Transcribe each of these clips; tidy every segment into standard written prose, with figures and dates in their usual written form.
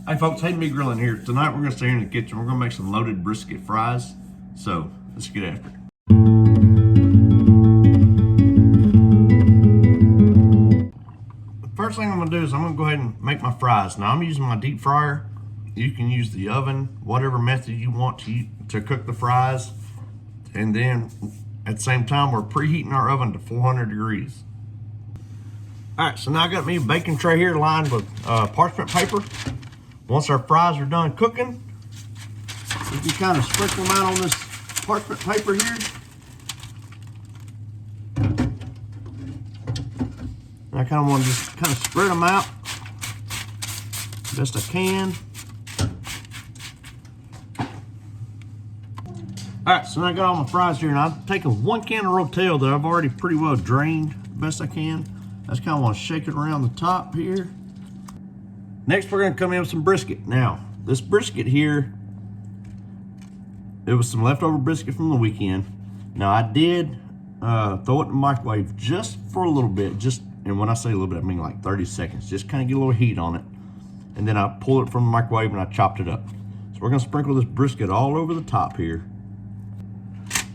Hey folks, Hey Me Grilling here. Tonight we're gonna stay here in the kitchen. We're gonna make some loaded brisket fries. So let's get after it. The first thing I'm gonna do is I'm gonna go ahead and make my fries. Now I'm using my deep fryer. You can use the oven, whatever method you want to cook the fries. And then at the same time, we're preheating our oven to 400 degrees. All right, so now I got me a baking tray here lined with parchment paper. Once our fries are done cooking, we can kind of sprinkle them out on this parchment paper here. And I kind of want to just kind of spread them out best I can. All right, so now I got all my fries here, and I've taken 1 can of Rotel that I've already pretty well drained best I can. I just kind of want to shake it around the top here. Next, we're going to come in with some brisket. Now, this brisket here, it was some leftover brisket from the weekend. Now, I did throw it in the microwave just for a little bit. And when I say a little bit, I mean like 30 seconds. Just kind of get a little heat on it. And then I pulled it from the microwave and I chopped it up. So we're going to sprinkle this brisket all over the top here.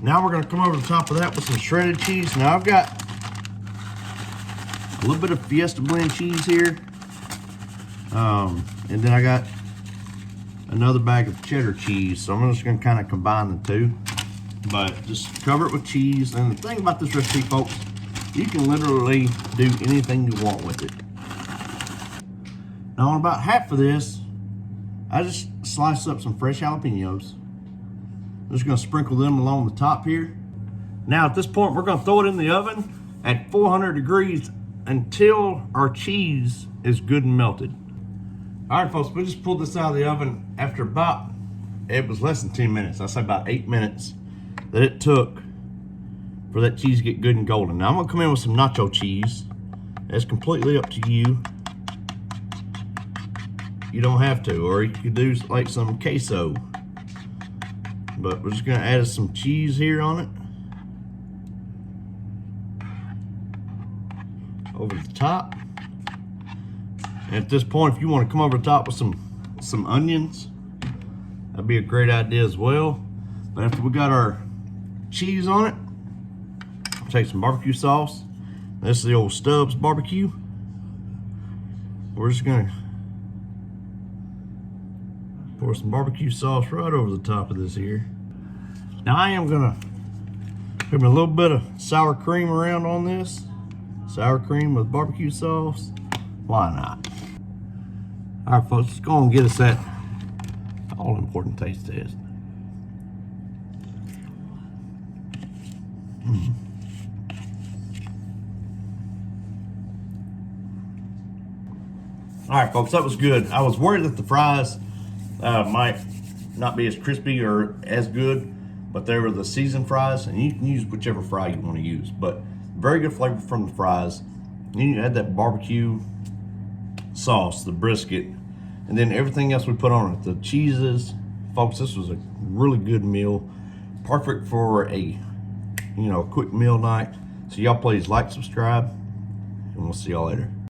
Now we're going to come over the top of that with some shredded cheese. Now, I've got a little bit of Fiesta blend cheese here. And then I got another bag of cheddar cheese, so I'm just going to kind of combine the two, but just cover it with cheese. And the thing about this recipe, folks, you can literally do anything you want with it. Now on about half of this, I just sliced up some fresh jalapenos. I'm just going to sprinkle them along the top here. Now at this point, we're going to throw it in the oven at 400 degrees until our cheese is good and melted. All right, folks, we just pulled this out of the oven after it was less than 10 minutes. I say about 8 minutes that it took for that cheese to get good and golden. Now I'm gonna come in with some nacho cheese. That's completely up to you. You don't have to, or you could do like some queso. But we're just gonna add some cheese here on it. Over the top. And at this point, if you want to come over the top with some onions, that'd be a great idea as well. But after we got our cheese on it, I'll take some barbecue sauce. This is the old Stubbs barbecue. We're just gonna pour some barbecue sauce right over the top of this here. Now I am gonna put a little bit of sour cream around on this. Sour cream with barbecue sauce. Why not? All right, folks, let's go and get us that all-important taste test. All right, folks, that was good. I was worried that the fries might not be as crispy or as good, but they were the seasoned fries, and you can use whichever fry you want to use. But very good flavor from the fries. You add that barbecue sauce, the brisket, and then everything else we put on it, the cheeses. Folks, this was a really good meal, perfect for a quick meal night. So y'all please like, subscribe, and we'll see y'all later.